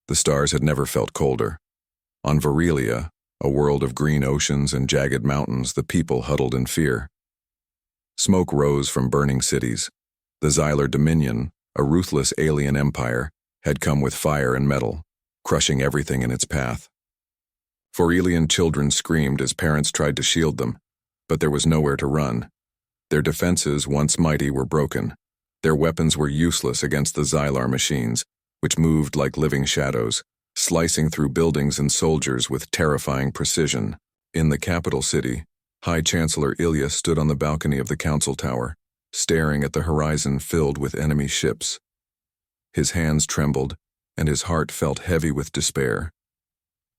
The stars had never felt colder. On Varelia, a world of green oceans and jagged mountains, the people huddled in fear. Smoke rose from burning cities. The Xylar Dominion, a ruthless alien empire, had come with fire and metal, crushing everything in its path. Varelian children screamed as parents tried to shield them, but there was nowhere to run. Their defenses, once mighty, were broken. Their weapons were useless against the Xylar machines, which moved like living shadows, slicing through buildings and soldiers with terrifying precision. In the capital city, High Chancellor Ilya stood on the balcony of the council tower, staring at the horizon filled with enemy ships. His hands trembled, and his heart felt heavy with despair.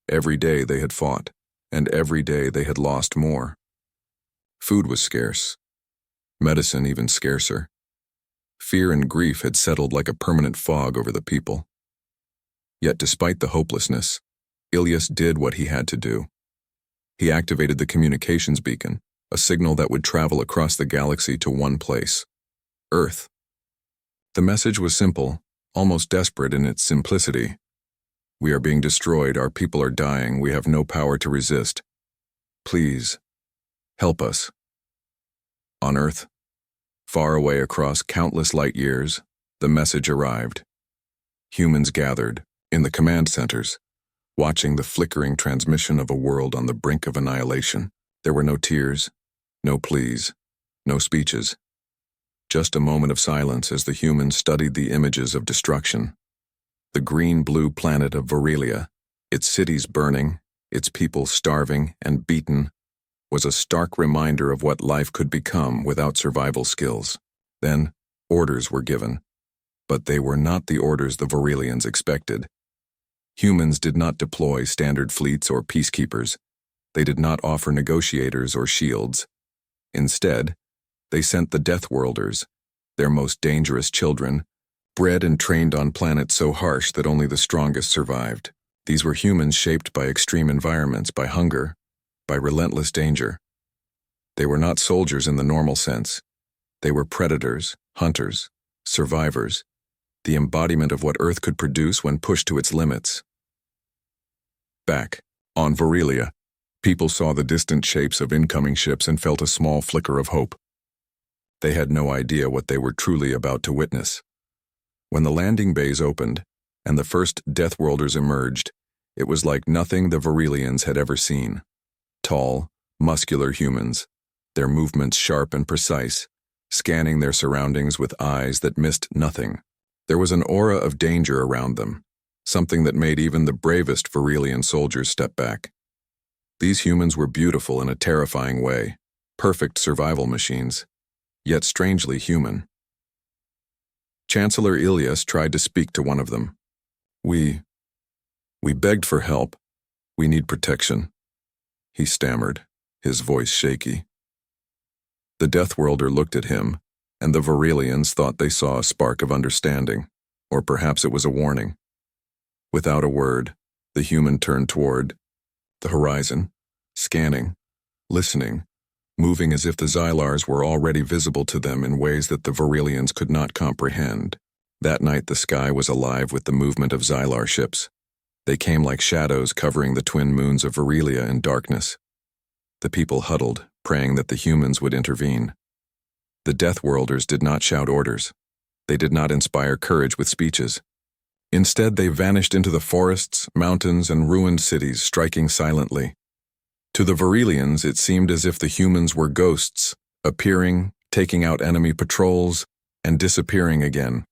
Every day they had fought, and every day they had lost more. Food was scarce, medicine even scarcer. Fear and grief had settled like a permanent fog over the people. Yet despite the hopelessness, Ilyas did what he had to do. He activated the communications beacon, a signal that would travel across the galaxy to one place: Earth. The message was simple, almost desperate in its simplicity. We are being destroyed, our people are dying, we have no power to resist. Please, help us. On Earth, far away across countless light years, the message arrived. Humans gathered, in the command centers, watching the flickering transmission of a world on the brink of annihilation. There were no tears, no pleas, no speeches. Just a moment of silence as the humans studied the images of destruction. The green-blue planet of Varelia, its cities burning, its people starving and beaten, was a stark reminder of what life could become without survival skills. Then, orders were given. But they were not the orders the Varelians expected. Humans did not deploy standard fleets or peacekeepers. They did not offer negotiators or shields. Instead, they sent the Deathworlders, their most dangerous children, bred and trained on planets so harsh that only the strongest survived. These were humans shaped by extreme environments, by hunger, by relentless danger. They were not soldiers in the normal sense. They were predators, hunters, survivors, the embodiment of what Earth could produce when pushed to its limits. Back, on Varelia, people saw the distant shapes of incoming ships and felt a small flicker of hope. They had no idea what they were truly about to witness. When the landing bays opened, and the first Deathworlders emerged, it was like nothing the Varelians had ever seen. Tall, muscular humans, their movements sharp and precise, scanning their surroundings with eyes that missed nothing. There was an aura of danger around them, something that made even the bravest Varelian soldiers step back. These humans were beautiful in a terrifying way, perfect survival machines, yet strangely human. Chancellor Ilyas tried to speak to one of them. We begged for help. We need protection. He stammered, his voice shaky. The Deathworlder looked at him, and the Varelians thought they saw a spark of understanding, or perhaps it was a warning. Without a word, the human turned toward the horizon, scanning, listening, moving as if the Xylars were already visible to them in ways that the Varelians could not comprehend. That night the sky was alive with the movement of Xylar ships. They came like shadows covering the twin moons of Varelia in darkness. The people huddled, praying that the humans would intervene. The Deathworlders did not shout orders. They did not inspire courage with speeches. Instead, they vanished into the forests, mountains, and ruined cities, striking silently. To the Varelians, it seemed as if the humans were ghosts, appearing, taking out enemy patrols, and disappearing again.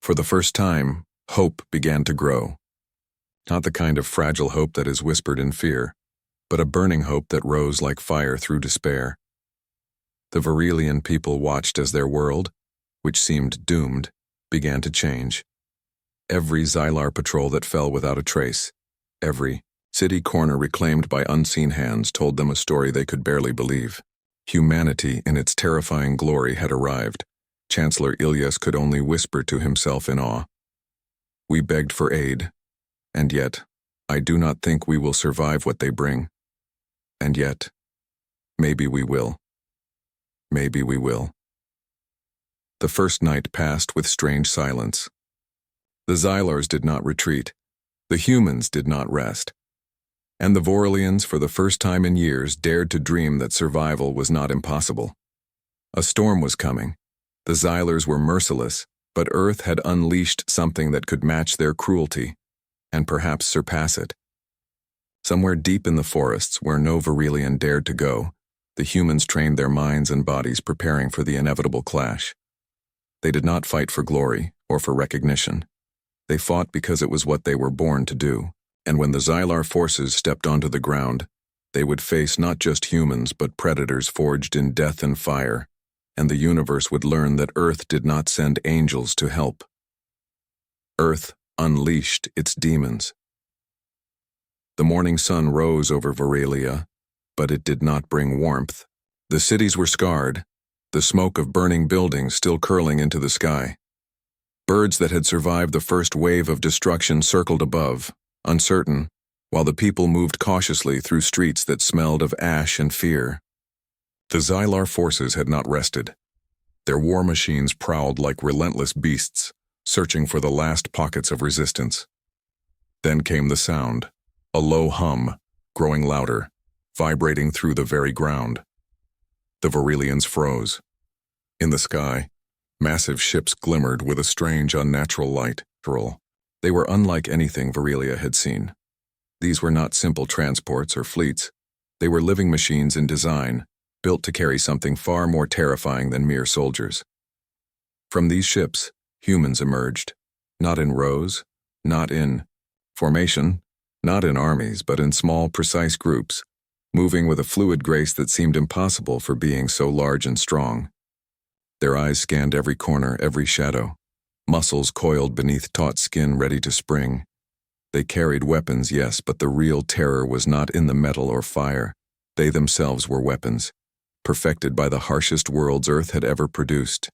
For the first time, hope began to grow. Not the kind of fragile hope that is whispered in fear, but a burning hope that rose like fire through despair. The Varelian people watched as their world, which seemed doomed, began to change. Every Xylar patrol that fell without a trace, every city corner reclaimed by unseen hands told them a story they could barely believe. Humanity in its terrifying glory had arrived. Chancellor Ilyas could only whisper to himself in awe. We begged for aid, and yet, I do not think we will survive what they bring. And yet, maybe we will. Maybe we will. The first night passed with strange silence. The Xylars did not retreat. The humans did not rest. And the Voralians, for the first time in years, dared to dream that survival was not impossible. A storm was coming. The Xylars were merciless, but Earth had unleashed something that could match their cruelty, and perhaps surpass it. Somewhere deep in the forests, where no Varelian dared to go, the humans trained their minds and bodies, preparing for the inevitable clash. They did not fight for glory or for recognition. They fought because it was what they were born to do, and when the Xylar forces stepped onto the ground, they would face not just humans but predators forged in death and fire, and the universe would learn that Earth did not send angels to help. Earth unleashed its demons. The morning sun rose over Varelia, but it did not bring warmth. The cities were scarred, the smoke of burning buildings still curling into the sky. Birds that had survived the first wave of destruction circled above, uncertain, while the people moved cautiously through streets that smelled of ash and fear. The Xylar forces had not rested. Their war machines prowled like relentless beasts, searching for the last pockets of resistance. Then came the sound, a low hum, growing louder, vibrating through the very ground. The Varelians froze. In the sky, massive ships glimmered with a strange, unnatural light. They were unlike anything Varelia had seen. These were not simple transports or fleets. They were living machines in design, built to carry something far more terrifying than mere soldiers. From these ships, humans emerged, not in rows, not in formation, not in armies, but in small, precise groups, moving with a fluid grace that seemed impossible for beings so large and strong. Their eyes scanned every corner, every shadow, muscles coiled beneath taut skin ready to spring. They carried weapons, yes, but the real terror was not in the metal or fire. They themselves were weapons, perfected by the harshest worlds Earth had ever produced.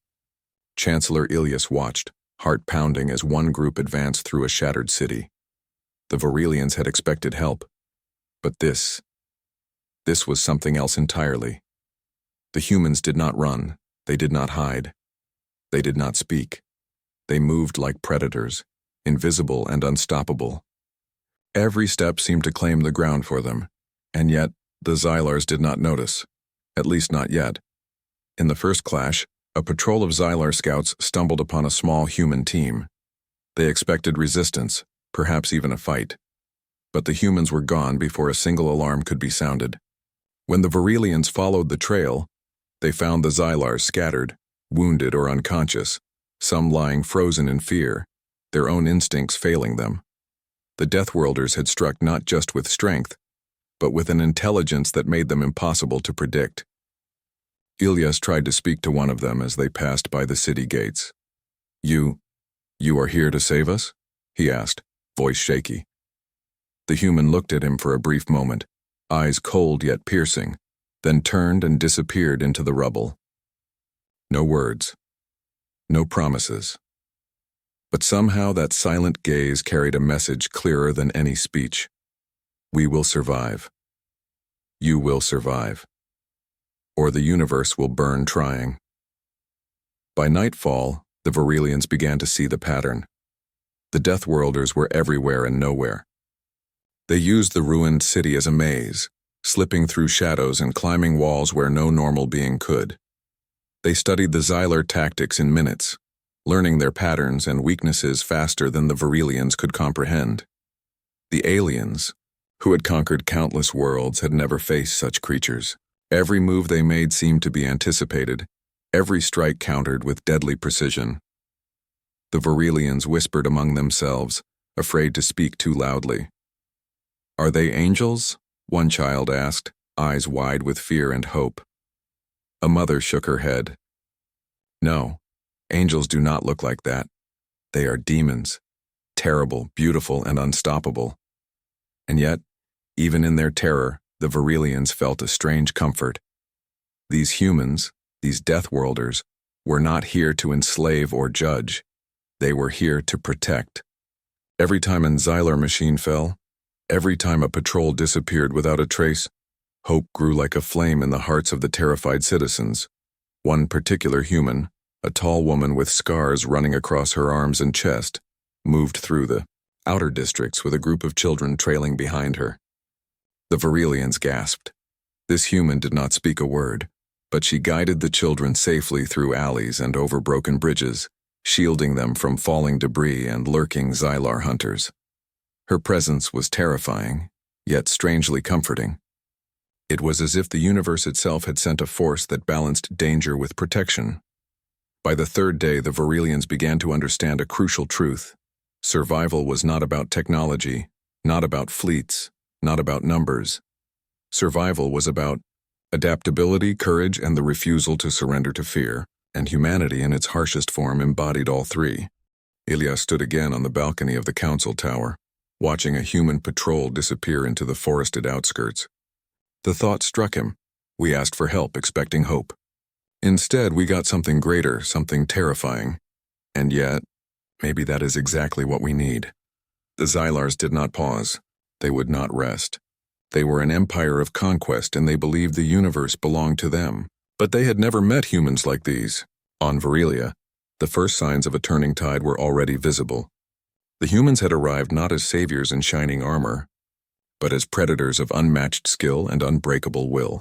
Chancellor Ilias watched, heart pounding, as one group advanced through a shattered city. The Varelians had expected help, but this was something else entirely. The humans did not run. They did not hide. They did not speak. They moved like predators, invisible and unstoppable. Every step seemed to claim the ground for them, and yet the Xylars did not notice, at least not yet. In the first clash, a patrol of Xylar scouts stumbled upon a small human team. They expected resistance, perhaps even a fight. But the humans were gone before a single alarm could be sounded. When the Varelians followed the trail, they found the Xylars scattered, wounded or unconscious, some lying frozen in fear, their own instincts failing them. The Deathworlders had struck not just with strength, but with an intelligence that made them impossible to predict. Ilias tried to speak to one of them as they passed by the city gates. You are here to save us?" he asked, voice shaky. The human looked at him for a brief moment, eyes cold yet piercing, then turned and disappeared into the rubble. No words. No promises. But somehow that silent gaze carried a message clearer than any speech. We will survive. You will survive. Or the universe will burn trying. By nightfall, the Varelians began to see the pattern. The Deathworlders were everywhere and nowhere. They used the ruined city as a maze, slipping through shadows and climbing walls where no normal being could. They studied the Xylar tactics in minutes, learning their patterns and weaknesses faster than the Varelians could comprehend. The aliens, who had conquered countless worlds, had never faced such creatures. Every move they made seemed to be anticipated, every strike countered with deadly precision. The Varelians whispered among themselves, afraid to speak too loudly. "Are they angels?" one child asked, eyes wide with fear and hope. A mother shook her head. "No, angels do not look like that. They are demons, terrible, beautiful, and unstoppable." And yet, even in their terror, the Varelians felt a strange comfort. These humans, these Deathworlders, were not here to enslave or judge. They were here to protect. Every time an Xylar machine fell, every time a patrol disappeared without a trace, hope grew like a flame in the hearts of the terrified citizens. One particular human, a tall woman with scars running across her arms and chest, moved through the outer districts with a group of children trailing behind her. The Virelians gasped. This human did not speak a word, but she guided the children safely through alleys and over broken bridges, shielding them from falling debris and lurking Xylar hunters. Her presence was terrifying, yet strangely comforting. It was as if the universe itself had sent a force that balanced danger with protection. By the third day, the Virelians began to understand a crucial truth. Survival was not about technology, not about fleets, not about numbers. Survival was about adaptability, courage, and the refusal to surrender to fear, and humanity in its harshest form embodied all three. Ilya stood again on the balcony of the council tower, watching a human patrol disappear into the forested outskirts. The thought struck him. We asked for help, expecting hope. Instead, we got something greater, something terrifying. And yet, maybe that is exactly what we need. The Xylars did not pause. They would not rest. They were an empire of conquest, and they believed the universe belonged to them. But they had never met humans like these. On Virelia, the first signs of a turning tide were already visible. The humans had arrived not as saviors in shining armor, but as predators of unmatched skill and unbreakable will.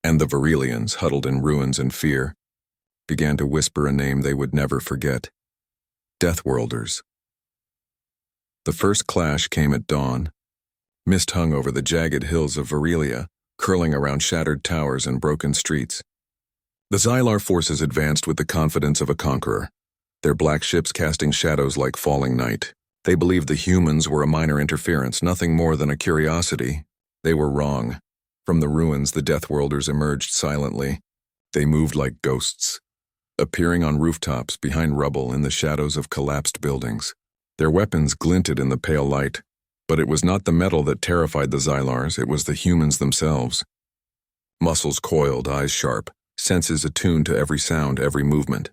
And the Virelians, huddled in ruins and fear, began to whisper a name they would never forget. Deathworlders. The first clash came at dawn. Mist hung over the jagged hills of Virelia, curling around shattered towers and broken streets. The Xylar forces advanced with the confidence of a conqueror, their black ships casting shadows like falling night. They believed the humans were a minor interference, nothing more than a curiosity. They were wrong. From the ruins, the Deathworlders emerged silently. They moved like ghosts, appearing on rooftops, behind rubble, in the shadows of collapsed buildings. Their weapons glinted in the pale light, but it was not the metal that terrified the Xylars, it was the humans themselves. Muscles coiled, eyes sharp, senses attuned to every sound, every movement.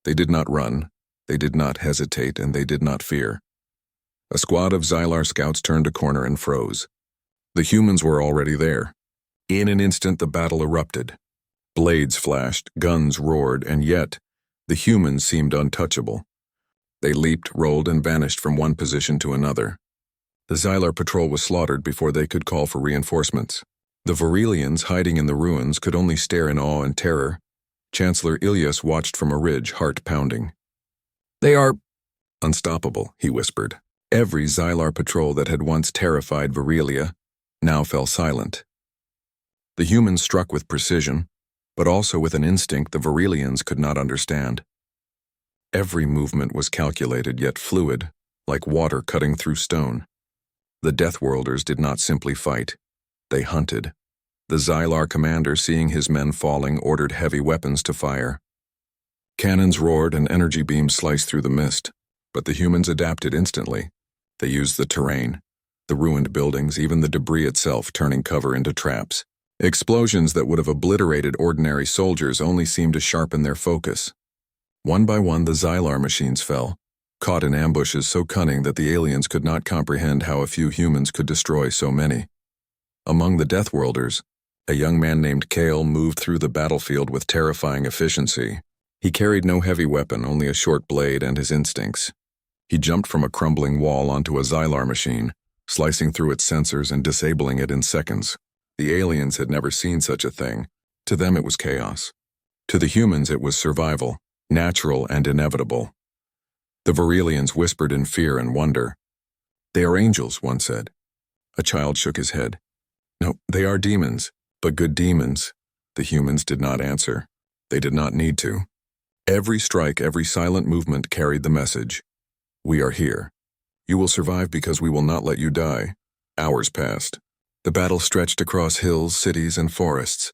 They did not run, they did not hesitate, and they did not fear. A squad of Xylar scouts turned a corner and froze. The humans were already there. In an instant, the battle erupted. Blades flashed, guns roared, and yet, the humans seemed untouchable. They leaped, rolled, and vanished from one position to another. The Xylar patrol was slaughtered before they could call for reinforcements. The Virelians, hiding in the ruins, could only stare in awe and terror. Chancellor Ilyas watched from a ridge, heart pounding. "They are unstoppable," he whispered. Every Xylar patrol that had once terrified Virelia now fell silent. The humans struck with precision, but also with an instinct the Virelians could not understand. Every movement was calculated yet fluid, like water cutting through stone. The Deathworlders did not simply fight. They hunted. The Xylar commander, seeing his men falling, ordered heavy weapons to fire. Cannons roared and energy beams sliced through the mist, but the humans adapted instantly. They used the terrain, the ruined buildings, even the debris itself, turning cover into traps. Explosions that would have obliterated ordinary soldiers only seemed to sharpen their focus. One by one, the Xylar machines fell, caught in ambushes so cunning that the aliens could not comprehend how a few humans could destroy so many. Among the Deathworlders, a young man named Kale moved through the battlefield with terrifying efficiency. He carried no heavy weapon, only a short blade and his instincts. He jumped from a crumbling wall onto a Xylar machine, slicing through its sensors and disabling it in seconds. The aliens had never seen such a thing. To them it was chaos. To the humans it was survival, natural and inevitable. The Virelians whispered in fear and wonder. "They are angels," one said. A child shook his head. "No, they are demons, but good demons." The humans did not answer. They did not need to. Every strike, every silent movement carried the message. "We are here. You will survive because we will not let you die." Hours passed. The battle stretched across hills, cities, and forests.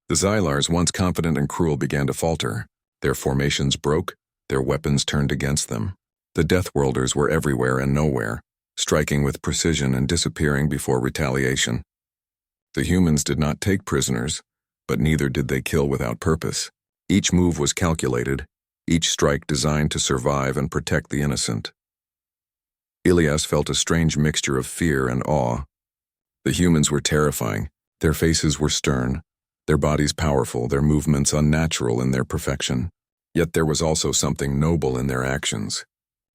The Xylars, once confident and cruel, began to falter. Their formations broke, their weapons turned against them. The Deathworlders were everywhere and nowhere, striking with precision and disappearing before retaliation. The humans did not take prisoners, but neither did they kill without purpose. Each move was calculated, each strike designed to survive and protect the innocent. Ilyas felt a strange mixture of fear and awe. The humans were terrifying. Their faces were stern, their bodies powerful, their movements unnatural in their perfection. Yet there was also something noble in their actions.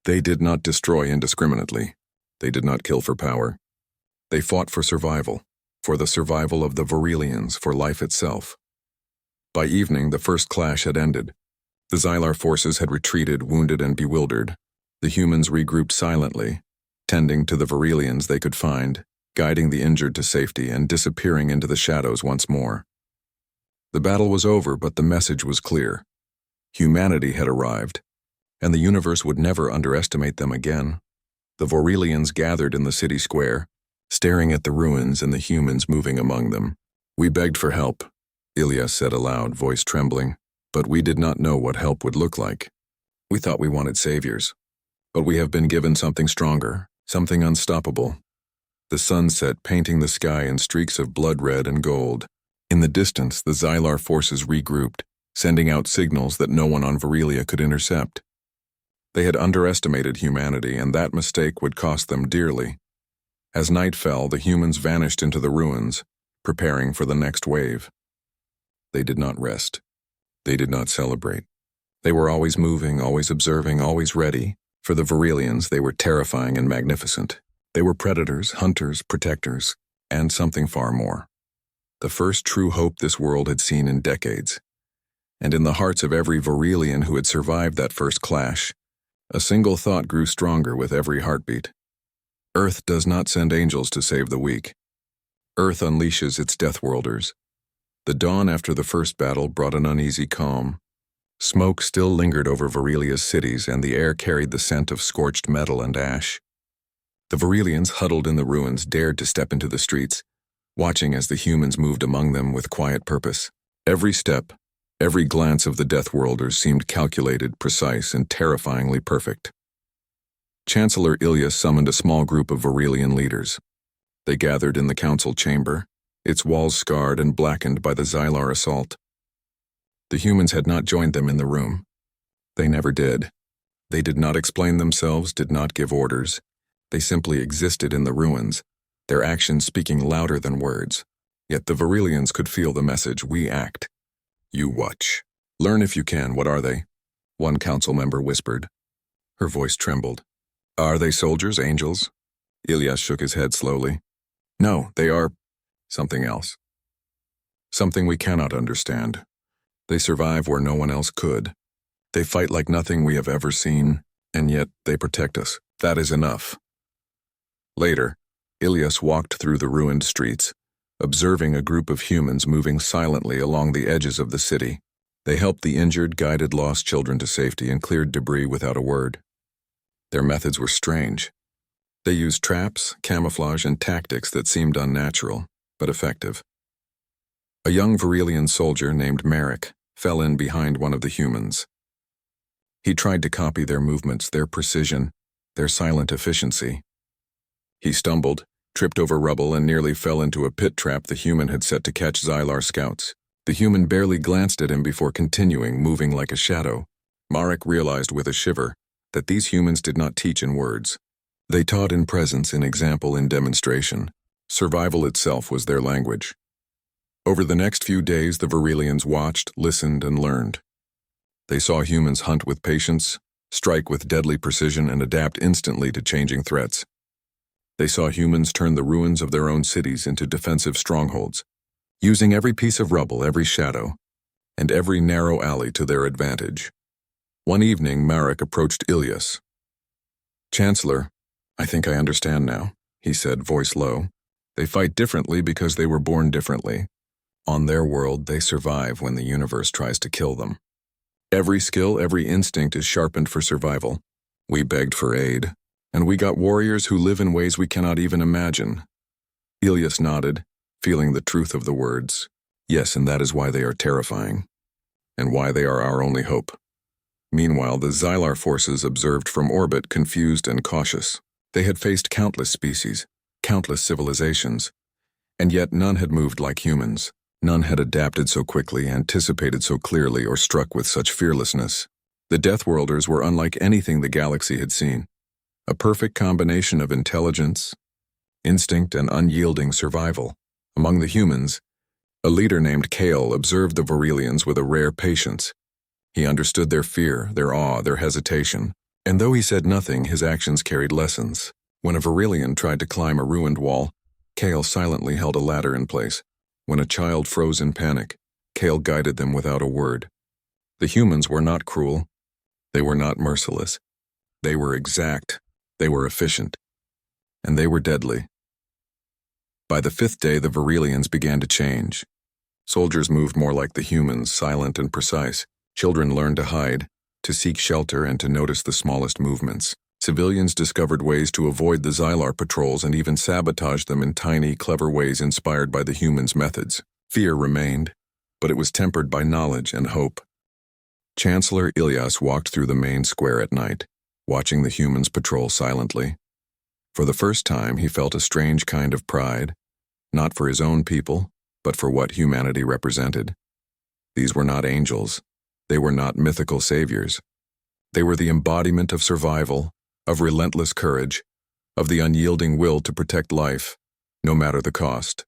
They did not destroy indiscriminately. They did not kill for power. They fought for survival, for the survival of the Virelians, for life itself. By evening, the first clash had ended. The Xylar forces had retreated, wounded and bewildered. The humans regrouped silently, tending to the Virelians they could find, guiding the injured to safety and disappearing into the shadows once more. The battle was over, but the message was clear. Humanity had arrived, and the universe would never underestimate them again. The Virelians gathered in the city square, staring at the ruins and the humans moving among them. "We begged for help," Ilias said aloud, voice trembling, "but we did not know what help would look like. We thought we wanted saviors, but we have been given something stronger, something unstoppable." The sun set, painting the sky in streaks of blood red and gold. In the distance, the Xylar forces regrouped, sending out signals that no one on Virelia could intercept. They had underestimated humanity, and that mistake would cost them dearly. As night fell, the humans vanished into the ruins, preparing for the next wave. They did not rest. They did not celebrate. They were always moving, always observing, always ready. For the Virelians, they were terrifying and magnificent. They were predators, hunters, protectors, and something far more. The first true hope this world had seen in decades. And in the hearts of every Virelian who had survived that first clash, a single thought grew stronger with every heartbeat. Earth does not send angels to save the weak. Earth unleashes its Deathworlders. The dawn after the first battle brought an uneasy calm. Smoke still lingered over Virelia's cities, and the air carried the scent of scorched metal and ash. The Virelians, huddled in the ruins, dared to step into the streets, watching as the humans moved among them with quiet purpose. Every step, every glance of the Deathworlders seemed calculated, precise, and terrifyingly perfect. Chancellor Ilias summoned a small group of Virelian leaders. They gathered in the council chamber, its walls scarred and blackened by the Xylar assault. The humans had not joined them in the room. They never did. They did not explain themselves, did not give orders. They simply existed in the ruins, their actions speaking louder than words. Yet the Virelians could feel the message: we act. You watch. Learn if you can. What are they? One council member whispered. Her voice trembled. Are they soldiers, angels? Ilias shook his head slowly. No, they are something else. Something we cannot understand. They survive where no one else could. They fight like nothing we have ever seen, and yet they protect us. That is enough. Later, Ilias walked through the ruined streets, observing a group of humans moving silently along the edges of the city. They helped the injured, guided lost children to safety, and cleared debris without a word. Their methods were strange. They used traps, camouflage, and tactics that seemed unnatural, but effective. A young Virelian soldier named Merrick fell in behind one of the humans. He tried to copy their movements, their precision, their silent efficiency. He stumbled, tripped over rubble, and nearly fell into a pit trap the human had set to catch Xylar scouts. The human barely glanced at him before continuing, moving like a shadow. Marek realized with a shiver that these humans did not teach in words. They taught in presence, in example, in demonstration. Survival itself was their language. Over the next few days, the Virelians watched, listened, and learned. They saw humans hunt with patience, strike with deadly precision, and adapt instantly to changing threats. They saw humans turn the ruins of their own cities into defensive strongholds, using every piece of rubble, every shadow, and every narrow alley to their advantage. One evening, Marek approached Ilias. Chancellor, I think I understand now, he said, voice low. They fight differently because they were born differently. On their world, they survive when the universe tries to kill them. Every skill, every instinct is sharpened for survival. We begged for aid, and we got warriors who live in ways we cannot even imagine. Ilias nodded, feeling the truth of the words. Yes, and that is why they are terrifying, and why they are our only hope. Meanwhile, the Xylar forces observed from orbit, confused and cautious. They had faced countless species, countless civilizations, and yet none had moved like humans. None had adapted so quickly, anticipated so clearly, or struck with such fearlessness. The Deathworlders were unlike anything the galaxy had seen. A perfect combination of intelligence, instinct, and unyielding survival. Among the humans, a leader named Kale observed the Virelians with a rare patience. He understood their fear, their awe, their hesitation, And though he said nothing, his actions carried lessons. When a Virilian tried to climb a ruined wall, Kale silently held a ladder in place. When a child froze in panic, Kale guided them without a word. The humans were not cruel. They were not merciless. They were exact. They were efficient. And they were deadly. By the 5th day, the Virilians began to change. Soldiers moved more like the humans, silent and precise. Children learned to hide, to seek shelter, and to notice the smallest movements. Civilians discovered ways to avoid the Xylar patrols and even sabotage them in tiny, clever ways inspired by the humans' methods. Fear remained, but it was tempered by knowledge and hope. Chancellor Ilyas walked through the main square at night, watching the humans patrol silently. For the first time, he felt a strange kind of pride, not for his own people, but for what humanity represented. These were not angels. They were not mythical saviors. They were the embodiment of survival, of relentless courage, of the unyielding will to protect life, no matter the cost.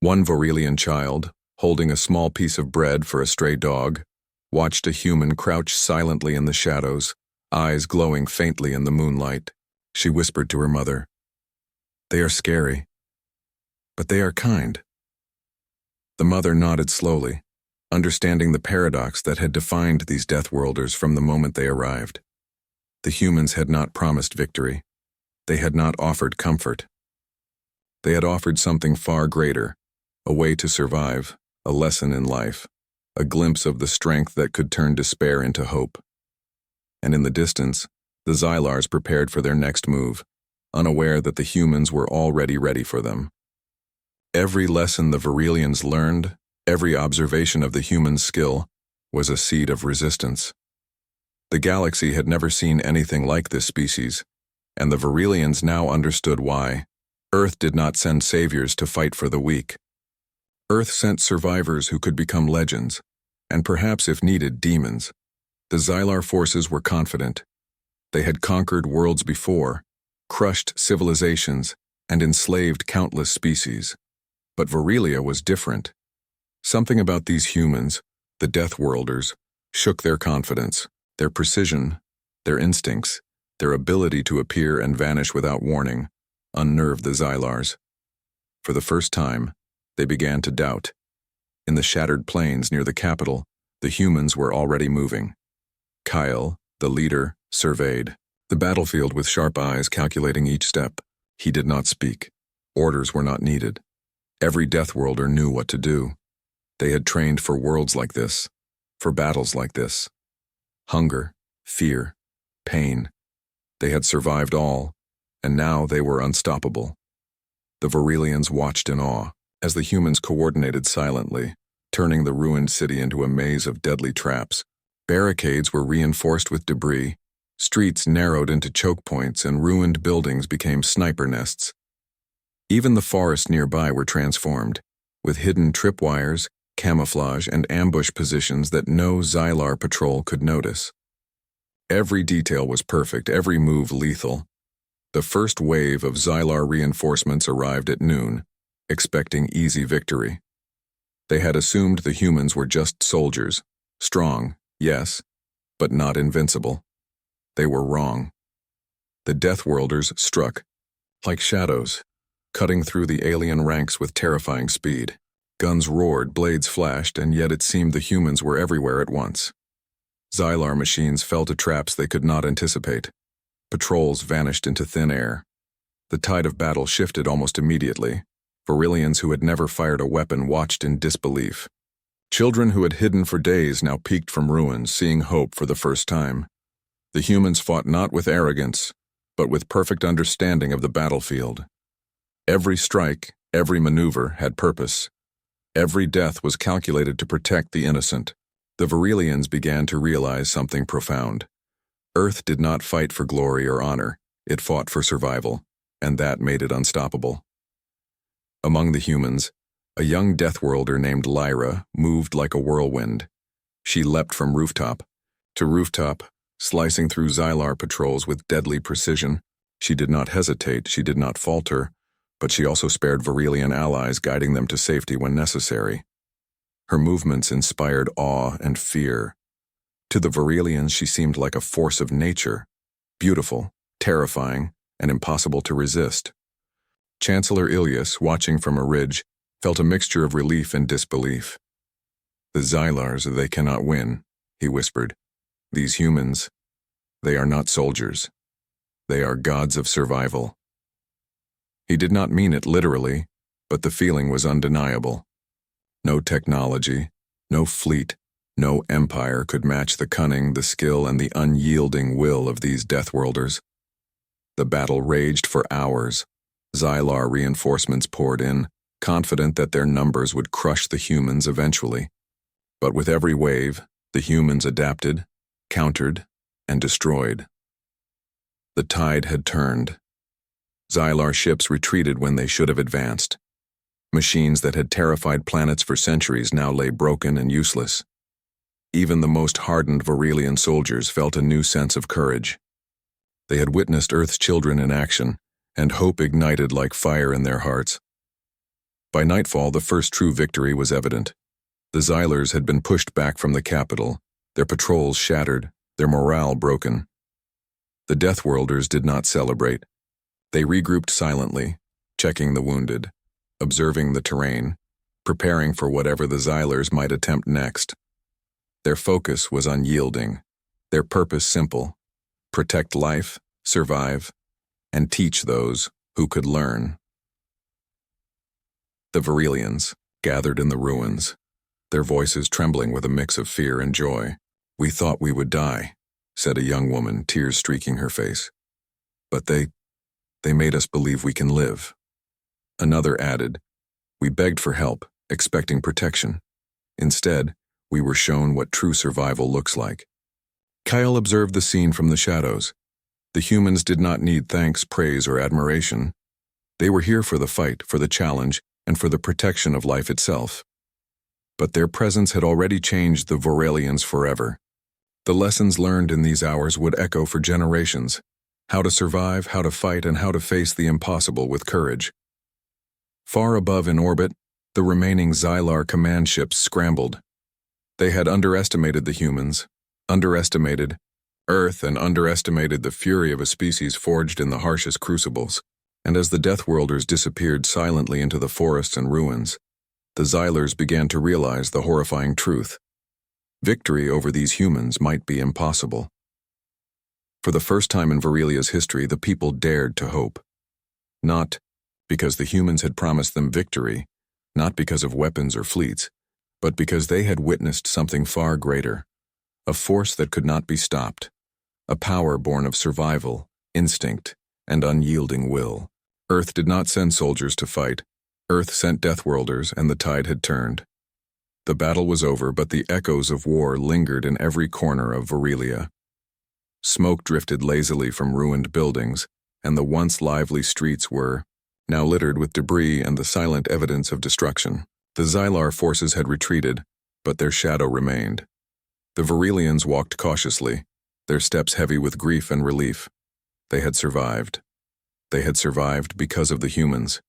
One Virilian child, holding a small piece of bread for a stray dog, watched a human crouch silently in the shadows, eyes glowing faintly in the moonlight. She whispered to her mother, "They are scary, but they are kind." The mother nodded slowly, understanding the paradox that had defined these Deathworlders from the moment they arrived. The humans had not promised victory. They had not offered comfort. They had offered something far greater, a way to survive, a lesson in life, a glimpse of the strength that could turn despair into hope. And in the distance, the Xylars prepared for their next move, unaware that the humans were already ready for them. Every lesson the Virilians learned, every observation of the human skill, was a seed of resistance. The galaxy had never seen anything like this species, and the Virilians now understood why. Earth did not send saviors to fight for the weak. Earth sent survivors who could become legends, and perhaps, if needed, demons. The Xylar forces were confident. They had conquered worlds before, crushed civilizations, and enslaved countless species. But Virilia was different. Something about these humans, the Deathworlders, shook their confidence, their precision, their instincts, their ability to appear and vanish without warning, unnerved the Xylars. For the first time, they began to doubt. In the shattered plains near the capital, the humans were already moving. Kyle, the leader, surveyed the battlefield with sharp eyes, calculating each step. He did not speak. Orders were not needed. Every Deathworlder knew what to do. They had trained for worlds like this, for battles like this. Hunger, fear, pain. They had survived all, and now they were unstoppable. The Virilians watched in awe as the humans coordinated silently, turning the ruined city into a maze of deadly traps. Barricades were reinforced with debris, streets narrowed into choke points, and ruined buildings became sniper nests. Even the forests nearby were transformed, with hidden tripwires, camouflage, and ambush positions that no Xylar patrol could notice. Every detail was perfect, every move lethal. The first wave of Xylar reinforcements arrived at noon, expecting easy victory. They had assumed the humans were just soldiers, strong, yes, but not invincible. They were wrong. The Deathworlders struck, like shadows, cutting through the alien ranks with terrifying speed. Guns roared, blades flashed, and yet it seemed the humans were everywhere at once. Xylar machines fell to traps they could not anticipate. Patrols vanished into thin air. The tide of battle shifted almost immediately. Virilians who had never fired a weapon watched in disbelief. Children who had hidden for days now peeked from ruins, seeing hope for the first time. The humans fought not with arrogance, but with perfect understanding of the battlefield. Every strike, every maneuver had purpose. Every death was calculated to protect the innocent. The Virilians began to realize something profound. Earth did not fight for glory or honor, it fought for survival, and that made it unstoppable. Among the humans, a young Deathworlder named Lyra moved like a whirlwind. She leapt from rooftop to rooftop, slicing through Xylar patrols with deadly precision. She did not hesitate, she did not falter, but she also spared Virilian allies, guiding them to safety when necessary. Her movements inspired awe and fear. To the Varelians, she seemed like a force of nature, beautiful, terrifying, and impossible to resist. Chancellor Ilias, watching from a ridge, felt a mixture of relief and disbelief. "The Xylars, they cannot win," he whispered. "These humans, they are not soldiers. They are gods of survival." He did not mean it literally, but the feeling was undeniable. No technology, no fleet, no empire could match the cunning, the skill, and the unyielding will of these Deathworlders. The battle raged for hours. Xylar reinforcements poured in, confident that their numbers would crush the humans eventually. But with every wave, the humans adapted, countered, and destroyed. The tide had turned. Xylar ships retreated when they should have advanced. Machines that had terrified planets for centuries now lay broken and useless. Even the most hardened Varelian soldiers felt a new sense of courage. They had witnessed Earth's children in action, and hope ignited like fire in their hearts. By nightfall, the first true victory was evident. The Xylars had been pushed back from the capital, their patrols shattered, their morale broken. The Deathworlders did not celebrate. They regrouped silently, checking the wounded, observing the terrain, preparing for whatever the Xylars might attempt next. Their focus was unyielding, their purpose simple: protect life, survive, and teach those who could learn. The Varelians gathered in the ruins, their voices trembling with a mix of fear and joy. "We thought we would die," said a young woman, tears streaking her face. "But they made us believe we can live." Another added, "We begged for help, expecting protection. Instead, we were shown what true survival looks like." Kyle observed the scene from the shadows. The humans did not need thanks, praise, or admiration. They were here for the fight, for the challenge, and for the protection of life itself. But their presence had already changed the Varelians forever. The lessons learned in these hours would echo for generations: how to survive, how to fight, and how to face the impossible with courage. Far above in orbit, the remaining Xylar command ships scrambled. They had underestimated the humans, underestimated Earth, and underestimated the fury of a species forged in the harshest crucibles. And as the Deathworlders disappeared silently into the forests and ruins, the Xylars began to realize the horrifying truth. Victory over these humans might be impossible. For the first time in Varelia's history, the people dared to hope. Not because the humans had promised them victory, not because of weapons or fleets, but because they had witnessed something far greater, a force that could not be stopped, a power born of survival, instinct, and unyielding will. Earth did not send soldiers to fight. Earth sent Deathworlders, and the tide had turned. The battle was over, but the echoes of war lingered in every corner of Varelia. Smoke drifted lazily from ruined buildings, and the once lively streets were now littered with debris and the silent evidence of destruction. The Xylar forces had retreated, but their shadow remained. The Varelians walked cautiously, their steps heavy with grief and relief. They had survived. They had survived because of the humans.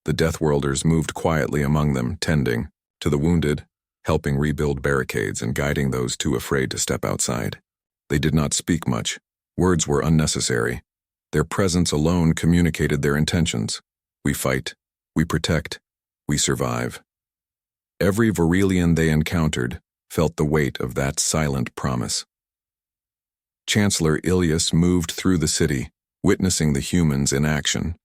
The Deathworlders moved quietly among them, tending to the wounded, helping rebuild barricades and guiding those too afraid to step outside. They did not speak much. Words were unnecessary. Their presence alone communicated their intentions. We fight, we protect, we survive. Every Varelian they encountered felt the weight of that silent promise. Chancellor Ilias moved through the city, witnessing the humans in action.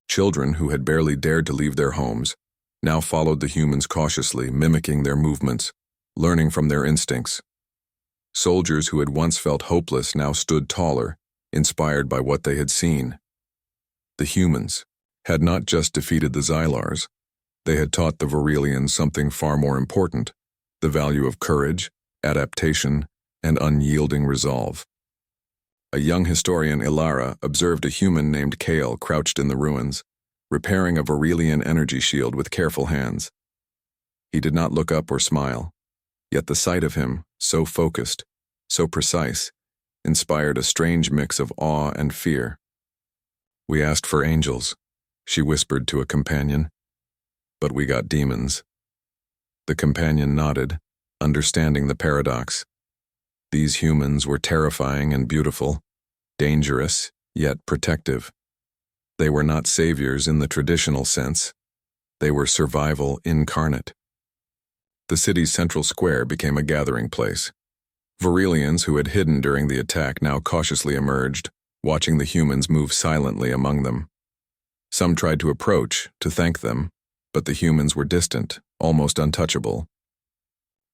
Children who had barely dared to leave their homes now followed the humans cautiously, mimicking their movements, learning from their instincts. Soldiers who had once felt hopeless now stood taller, inspired by what they had seen. The humans had not just defeated the Xylars, they had taught the Varelians something far more important: the value of courage, adaptation, and unyielding resolve. A young historian, Ilara, observed a human named Kale crouched in the ruins, repairing a Varelian energy shield with careful hands. He did not look up or smile, yet the sight of him, so focused, so precise, inspired a strange mix of awe and fear. "We asked for angels," she whispered to a companion, "but we got demons." The companion nodded, understanding the paradox. These humans were terrifying and beautiful, dangerous, yet protective. They were not saviors in the traditional sense. They were survival incarnate. The city's central square became a gathering place. Virelians who had hidden during the attack now cautiously emerged, watching the humans move silently among them. Some tried to approach, to thank them, but the humans were distant, almost untouchable.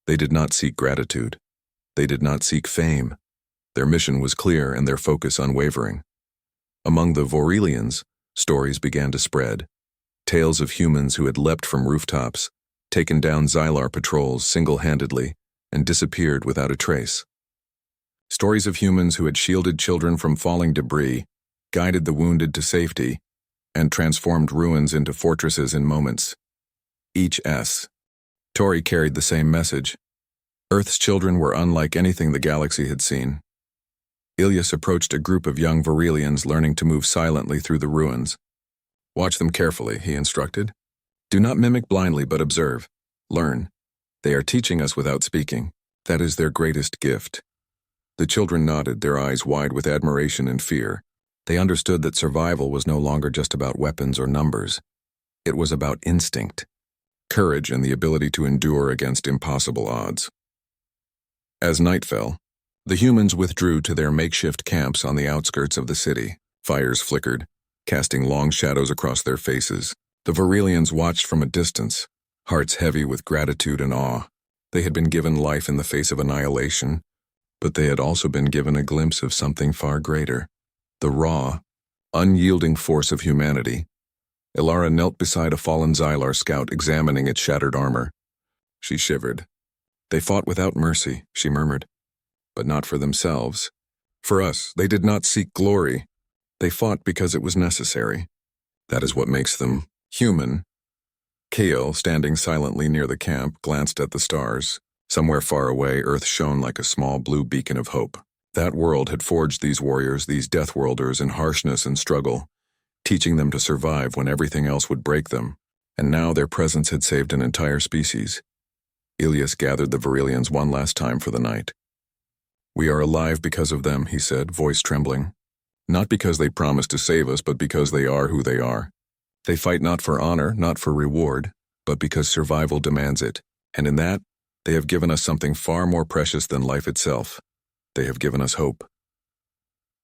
They did not seek gratitude. They did not seek fame. Their mission was clear and their focus unwavering. Among the Virelians, stories began to spread. Tales of humans who had leapt from rooftops, taken down Xylar patrols single-handedly, and disappeared without a trace. Stories of humans who had shielded children from falling debris, guided the wounded to safety, and transformed ruins into fortresses in moments. Each Tori carried the same message. Earth's children were unlike anything the galaxy had seen. Ilias approached a group of young Virelians learning to move silently through the ruins. "Watch them carefully," he instructed. "Do not mimic blindly but observe. Learn. They are teaching us without speaking. That is their greatest gift." The children nodded, their eyes wide with admiration and fear. They understood that survival was no longer just about weapons or numbers. It was about instinct, courage, and the ability to endure against impossible odds. As night fell, the humans withdrew to their makeshift camps on the outskirts of the city. Fires flickered, casting long shadows across their faces. The Virelians watched from a distance, hearts heavy with gratitude and awe. They had been given life in the face of annihilation, but they had also been given a glimpse of something far greater. The raw, unyielding force of humanity. Ilara knelt beside a fallen Xylar scout, examining its shattered armor. She shivered. "They fought without mercy," she murmured. "But not for themselves. For us, they did not seek glory. They fought because it was necessary. That is what makes them human." Kael, standing silently near the camp, glanced at the stars. Somewhere far away, Earth shone like a small blue beacon of hope. That world had forged these warriors, these Deathworlders, in harshness and struggle, teaching them to survive when everything else would break them. And now their presence had saved an entire species. Ilias gathered the Virelians one last time for the night. "We are alive because of them," he said, voice trembling. "Not because they promised to save us, but because they are who they are. They fight not for honor, not for reward, but because survival demands it. And in that, they have given us something far more precious than life itself. They have given us hope."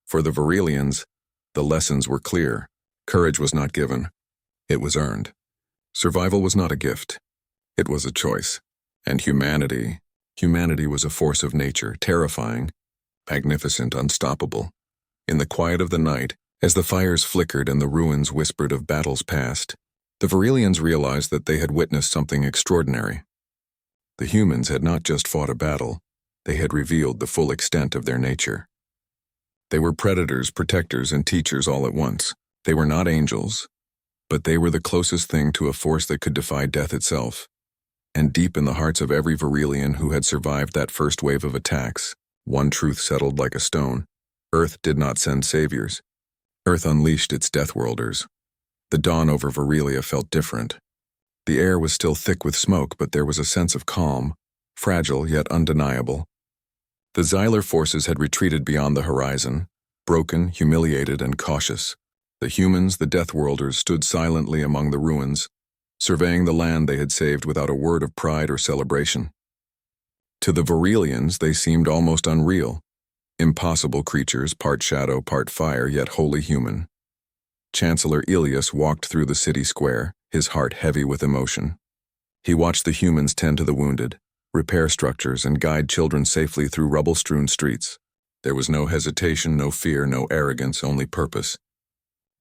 For the Virelians, the lessons were clear. Courage was not given. It was earned. Survival was not a gift. It was a choice. And humanity was a force of nature, terrifying, magnificent, unstoppable. In the quiet of the night, as the fires flickered and the ruins whispered of battles past, the Virelians realized that they had witnessed something extraordinary. The humans had not just fought a battle, they had revealed the full extent of their nature. They were predators, protectors, and teachers all at once. They were not angels, but they were the closest thing to a force that could defy death itself. And deep in the hearts of every Virelian who had survived that first wave of attacks, one truth settled like a stone. Earth did not send saviors. Earth unleashed its Deathworlders. The dawn over Virelia felt different. The air was still thick with smoke, but there was a sense of calm, fragile yet undeniable. The Xylar forces had retreated beyond the horizon, broken, humiliated, and cautious. The humans, the Deathworlders, stood silently among the ruins, surveying the land they had saved without a word of pride or celebration. To the Virelians, they seemed almost unreal. Impossible creatures, part shadow, part fire, yet wholly human. Chancellor Ilias walked through the city square, his heart heavy with emotion. He watched the humans tend to the wounded, repair structures, and guide children safely through rubble-strewn streets. There was no hesitation, no fear, no arrogance, only purpose.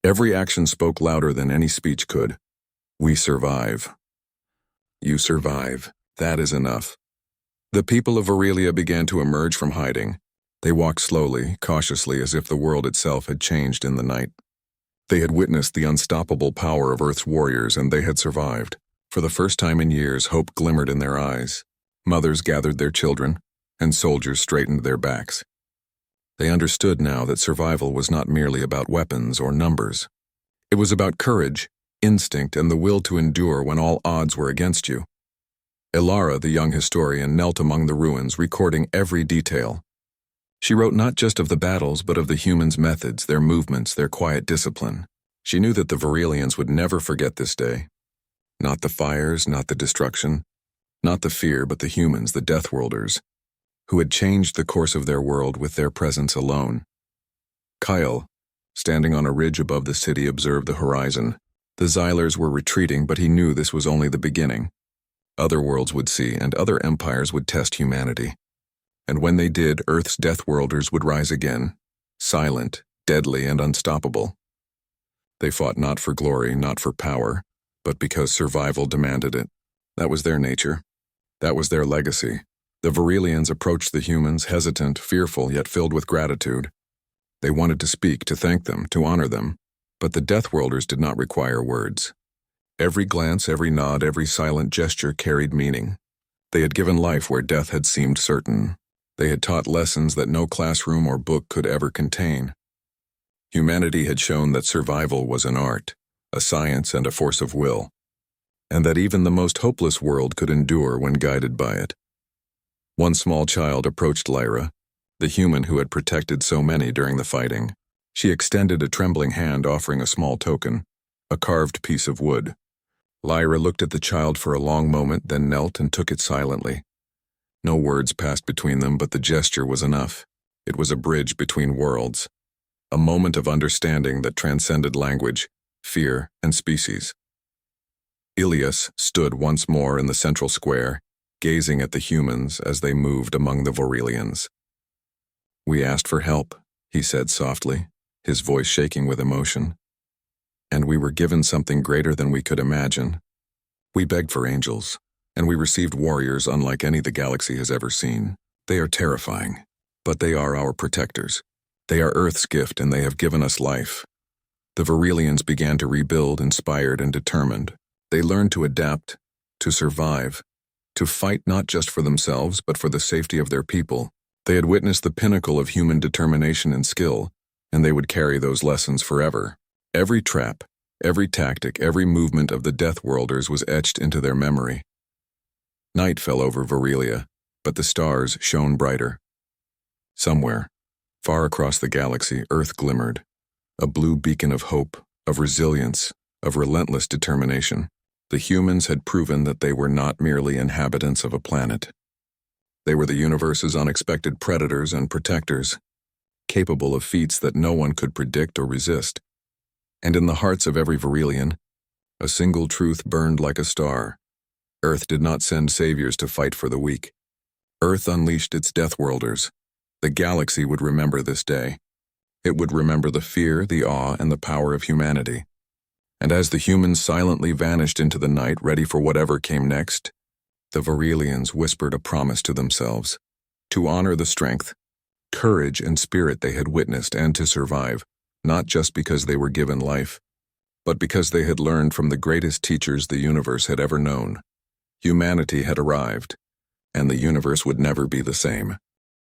Every action spoke louder than any speech could. "We survive. You survive. That is enough." The people of Virelia began to emerge from hiding. They walked slowly, cautiously, as if the world itself had changed in the night. They had witnessed the unstoppable power of Earth's warriors, and they had survived. For the first time in years, hope glimmered in their eyes. Mothers gathered their children, and soldiers straightened their backs. They understood now that survival was not merely about weapons or numbers. It was about courage, instinct, and the will to endure when all odds were against you. Ilara, the young historian, knelt among the ruins, recording every detail. She wrote not just of the battles, but of the humans' methods, their movements, their quiet discipline. She knew that the Varelians would never forget this day. Not the fires, not the destruction, not the fear, but the humans, the Deathworlders, who had changed the course of their world with their presence alone. Kyle, standing on a ridge above the city, observed the horizon. The Xylers were retreating, but he knew this was only the beginning. Other worlds would see, and other empires would test humanity. And when they did, Earth's Deathworlders would rise again, silent, deadly, and unstoppable. They fought not for glory, not for power, but because survival demanded it. That was their nature. That was their legacy. The Varelians approached the humans, hesitant, fearful, yet filled with gratitude. They wanted to speak, to thank them, to honor them, but the Deathworlders did not require words. Every glance, every nod, every silent gesture carried meaning. They had given life where death had seemed certain. They had taught lessons that no classroom or book could ever contain. Humanity had shown that survival was an art, a science, and a force of will, and that even the most hopeless world could endure when guided by it. One small child approached Lyra, the human who had protected so many during the fighting. She extended a trembling hand, offering a small token, a carved piece of wood. Lyra looked at the child for a long moment, then knelt and took it silently. No words passed between them, but the gesture was enough. It was a bridge between worlds, a moment of understanding that transcended language, fear, and species. Ilias stood once more in the central square, gazing at the humans as they moved among the Varelians. "We asked for help," he said softly, his voice shaking with emotion. "And we were given something greater than we could imagine. We begged for angels, and we received warriors unlike any the galaxy has ever seen. They are terrifying, but they are our protectors. They are Earth's gift, and they have given us life." The Varelians began to rebuild, inspired and determined. They learned to adapt, to survive, to fight not just for themselves, but for the safety of their people. They had witnessed the pinnacle of human determination and skill, and they would carry those lessons forever. Every trap, every tactic, every movement of the Deathworlders was etched into their memory. Night fell over Varelia, but the stars shone brighter. Somewhere, far across the galaxy, Earth glimmered, a blue beacon of hope, of resilience, of relentless determination. The humans had proven that they were not merely inhabitants of a planet. They were the universe's unexpected predators and protectors, capable of feats that no one could predict or resist. And in the hearts of every Varelian, a single truth burned like a star. Earth did not send saviors to fight for the weak. Earth unleashed its Deathworlders. The galaxy would remember this day. It would remember the fear, the awe, and the power of humanity. And as the humans silently vanished into the night, ready for whatever came next, the Varelians whispered a promise to themselves, to honor the strength, courage, and spirit they had witnessed, and to survive, not just because they were given life, but because they had learned from the greatest teachers the universe had ever known. Humanity had arrived, and the universe would never be the same.